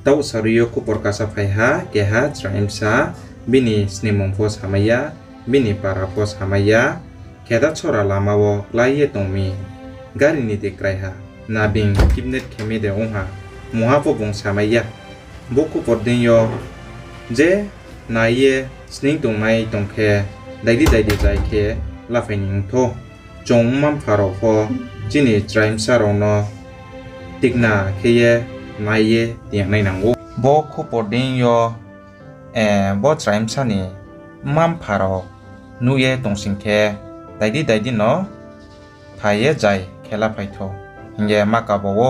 tau saruyo kupor kasa faiha keha traimsa bini snimongpos hamaya bini parapos hamaya keda chora lamao laiye tongmi gari ni dekraiha nabing kibnet khemide ongha mohapo bong samaya boku pordinyo je naiye sning tongmai tongkhe daidi jaike lafaining tho chongmam pharokho jini traimsa rono tikna kheye naiye tiangnai nango boku pordinyo bo traimsa ni mam pharo nuye tongsingkhe daidi no phaye jai khela phaitho hinge makabowo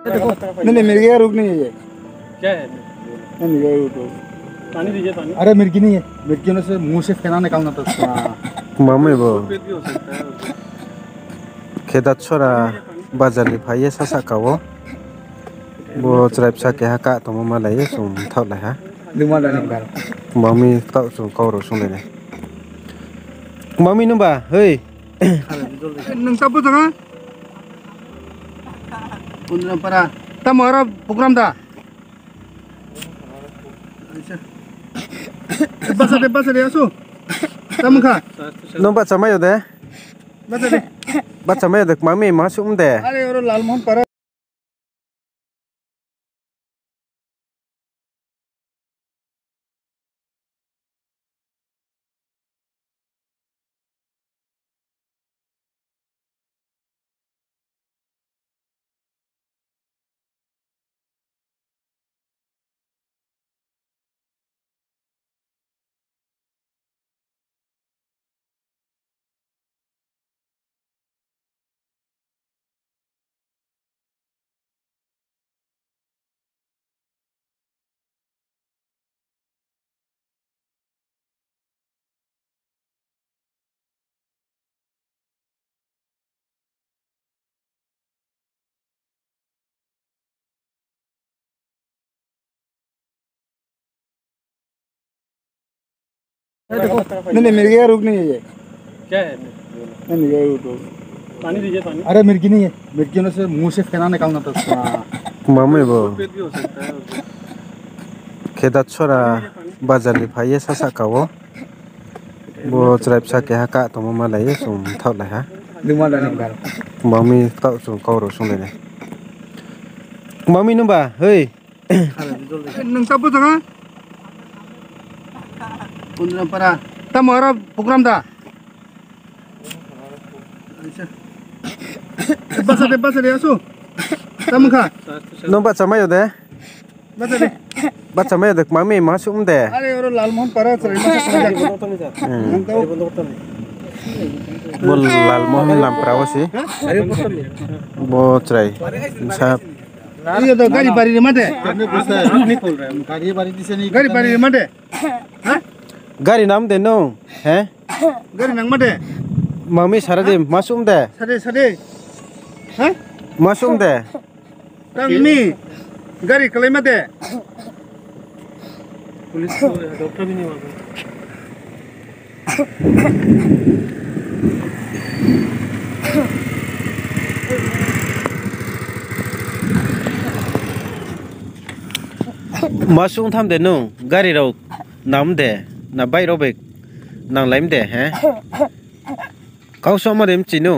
नहीं मिर्गी का रुक नहीं है ये क्या है नहीं मिर्गी का रुक पानी दीजिए पानी अरे मिर्गी नहीं है मिर्गियों से मुंह से फेना निकालना था मामे बो पेट भी हो सकता है खेदा छोरा बाजार नि फाये सासा कावो बो च्राइपसा के हाका तो ममा लाये सुम थावला हा दिमाग डालने का मामी ताव सुम कौरो सुने ने मामी नुबा हेय नंग तब तो का उन्हें परा तब हमारा प्रोग्राम था बस दे असो तब खा नुबा चमायो दे बस दे चमायो दे मामी मासुम दे अरे और लालमोहन परा नहीं मिर्गी का रुक नहीं है ये क्या है नहीं मिर्गी का रुक पानी दीजिए पानी अरे मिर्गी नहीं है मिर्गियों से मुंह से फेना निकालना था मामे बो पेट भी हो सकता है खेदा छोरा बाजार नि फाये सासा कावो बो च्राइपसा के हाका तो ममा लाये सुम थावला हा दिमाग डालने का मामी ताव सुम कौरो सुने ने मामी नुबा हेय नंग तब तो का उन्हें परा तब हमारा प्रोग्राम था बस दे असो तब खा नुबा चमायो दे बस चमायो दे मामी मासुम दे अरे और लालमोहन परा बो लालमोहन लामप्रावसी बो च्राइ साहब ये तो गाड़ी बारी मटे नहीं खोल रहा है गाड़ी बारी दिसे नहीं गाड़ी बारी मटे हां गाड़ी नाम दे नो हैं गाड़ी नंग मटे मामी सारा दे मासुम दे सदे हां मासुम दे तंगनी गाड़ी कले मटे पुलिस डॉक्टर भी नहीं वहाँ मासुम थाम दे नो गाड़ी राव नाम दे ना बाइ राव बेक नांलाइम दे हैं काउ समा देम चिनो